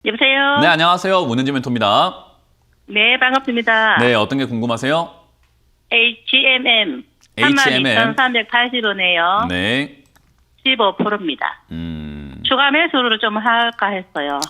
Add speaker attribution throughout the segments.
Speaker 1: 여보세요?
Speaker 2: 네, 안녕하세요. 문은지 멘토입니다.
Speaker 1: 네, 반갑습니다.
Speaker 2: 네, 어떤 게 궁금하세요?
Speaker 1: HMM.
Speaker 2: HMM.
Speaker 1: 32,380원이에요.
Speaker 2: 네.
Speaker 1: 15%입니다. 추가 매수를 좀 할까 했어요.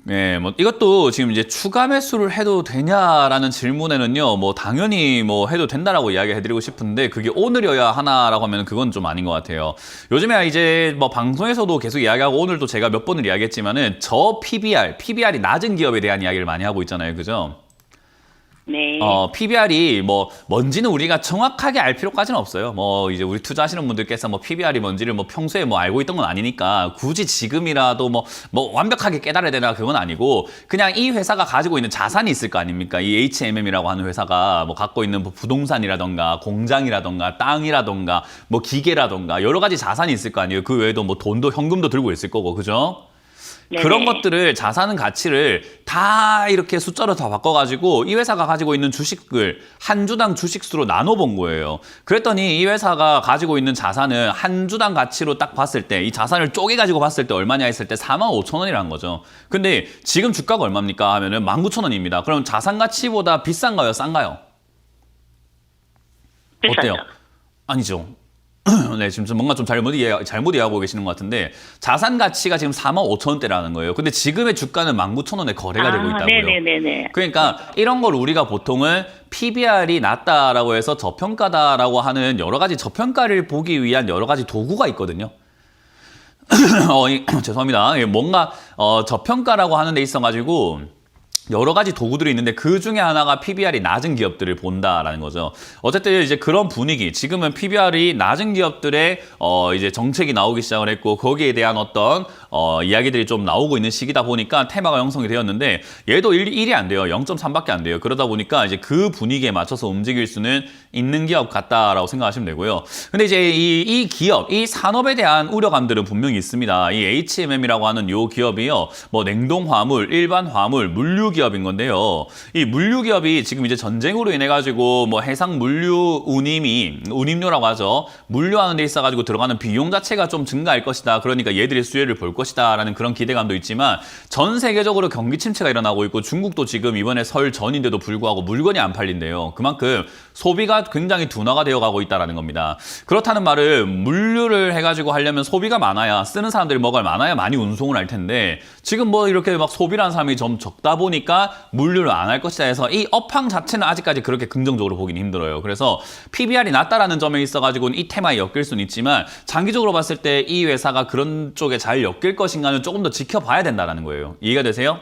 Speaker 2: 네, 뭐 이것도 지금 이제 추가 매수를 해도 되냐라는 질문에는요, 뭐 당연히 뭐 해도 된다라고 이야기해드리고 싶은데 그게 오늘이어야 하나라고 하면 그건 좀 아닌 것 같아요. 요즘에 이제 뭐 방송에서도 계속 이야기하고 오늘도 제가 몇 번을 이야기했지만은 저 PBR이 낮은 기업에 대한 이야기를 많이 하고 있잖아요, 그죠?
Speaker 1: 네.
Speaker 2: PBR이 뭔지는 우리가 정확하게 알 필요까지는 없어요. 이제 우리 투자하시는 분들께서 PBR이 뭔지를 평소에 알고 있던 건 아니니까 굳이 지금이라도 완벽하게 깨달아야 되나 그건 아니고 그냥 이 회사가 가지고 있는 자산이 있을 거 아닙니까? 이 HMM이라고 하는 회사가 갖고 있는 부동산이라던가 공장이라던가 땅이라던가 기계라던가 여러 가지 자산이 있을 거 아니에요. 그 외에도 돈도 현금도 들고 있을 거고, 그죠?
Speaker 1: 네네.
Speaker 2: 그런 것들을 자산 가치를 다 이렇게 숫자로 다 바꿔가지고 이 회사가 가지고 있는 주식을 한 주당 주식수로 나눠본 거예요. 그랬더니 이 회사가 가지고 있는 자산은 한 주당 가치로 딱 봤을 때 이 자산을 쪼개가지고 봤을 때 얼마냐 했을 때 45,000원이라는 거죠. 근데 지금 주가가 얼마입니까 하면은 19,000원입니다. 그럼 자산 가치보다 비싼가요? 싼가요?
Speaker 1: 비싸죠.
Speaker 2: 어때요? 아니죠. 네, 지금 뭔가 좀 잘못 이해하고 계시는 것 같은데 자산 가치가 지금 45,000원대라는 거예요. 근데 지금의 주가는 19,000원에 거래가 되고 있다고요.
Speaker 1: 네네네네.
Speaker 2: 그러니까 이런 걸 우리가 보통은 PBR이 낮다라고 해서 저평가다라고 하는 여러 가지 저평가를 보기 위한 여러 가지 도구가 있거든요. 죄송합니다. 뭔가 저평가라고 하는 데 있어가지고 여러 가지 도구들이 있는데 그 중에 하나가 PBR이 낮은 기업들을 본다라는 거죠. 어쨌든 이제 그런 분위기, 지금은 PBR이 낮은 기업들의 이제 정책이 나오기 시작을 했고 거기에 대한 어떤 이야기들이 좀 나오고 있는 시기다 보니까 테마가 형성이 되었는데 얘도 1이 안 돼요. 0.3밖에 안 돼요. 그러다 보니까 이제 그 분위기에 맞춰서 움직일 수는 있는 기업 같다라고 생각하시면 되고요. 근데 이제 이 기업, 이 산업에 대한 우려감들은 분명히 있습니다. 이 HMM이라고 하는 요 기업이요. 냉동 화물, 일반 화물, 물류 기업인 건데요. 이 물류 기업이 지금 이제 전쟁으로 인해 가지고 해상 물류 운임료라고 하죠. 물류하는 데 있어 가지고 들어가는 비용 자체가 좀 증가할 것이다. 그러니까 얘들이 수혜를 볼 것이다라는 그런 기대감도 있지만 전 세계적으로 경기 침체가 일어나고 있고 중국도 지금 이번에 설 전인데도 불구하고 물건이 안 팔린대요. 그만큼 소비가 굉장히 둔화가 되어 가고 있다는 겁니다. 그렇다는 말은 물류를 해가지고 하려면 소비가 많아야 쓰는 사람들이 뭐가 많아야 많이 운송을 할 텐데 지금 이렇게 소비라는 사람이 좀 적다 보니까 물류를 안 할 것이다 해서 이 업황 자체는 아직까지 그렇게 긍정적으로 보기는 힘들어요. 그래서 PBR이 낮다라는 점에 있어가지고는 이 테마에 엮일 수는 있지만 장기적으로 봤을 때 이 회사가 그런 쪽에 잘 엮일 것인가는 조금 더 지켜봐야 된다는 거예요. 이해가 되세요?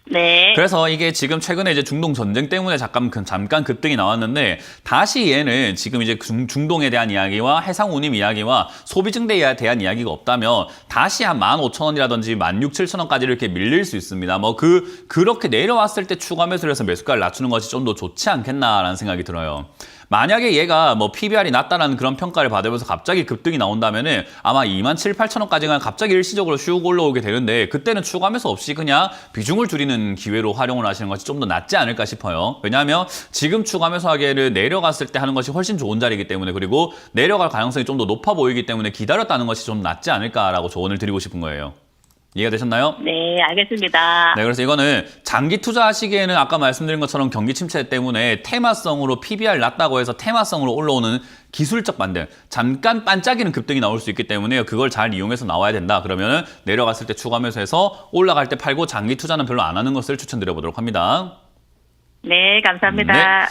Speaker 1: 네.
Speaker 2: 그래서 이게 지금 최근에 이제 중동 전쟁 때문에 잠깐 급등이 나왔는데 다시 얘는 지금 이제 중동에 대한 이야기와 해상 운임 이야기와 소비 증대에 대한 이야기가 없다면 다시 한 15,000원이라든지 16,000~17,000원까지 이렇게 밀릴 수 있습니다. 그렇게 내려왔을 때 추가 매수를 해서 매수가를 낮추는 것이 좀 더 좋지 않겠나라는 생각이 들어요. 만약에 얘가 PBR이 낮다라는 그런 평가를 받으면서 갑자기 급등이 나온다면은 아마 27,000~28,000원까지가 갑자기 일시적으로 슉 올라오게 되는데 그때는 추가 매수 없이 그냥 비중을 줄이는 기회로 활용을 하시는 것이 좀 더 낫지 않을까 싶어요. 왜냐하면 지금 추가 매수하기에는 내려갔을 때 하는 것이 훨씬 좋은 자리이기 때문에 그리고 내려갈 가능성이 좀 더 높아 보이기 때문에 기다렸다는 것이 좀 낫지 않을까라고 조언을 드리고 싶은 거예요. 이해가 되셨나요?
Speaker 1: 네, 알겠습니다.
Speaker 2: 네, 그래서 이거는 장기 투자하시기에는 아까 말씀드린 것처럼 경기 침체 때문에 테마성으로 PBR 낮다고 해서 테마성으로 올라오는 기술적 반등, 잠깐 반짝이는 급등이 나올 수 있기 때문에 그걸 잘 이용해서 나와야 된다. 그러면은 내려갔을 때 추가 매수해서 올라갈 때 팔고 장기 투자는 별로 안 하는 것을 추천드려 보도록 합니다.
Speaker 1: 네, 감사합니다.
Speaker 2: 네.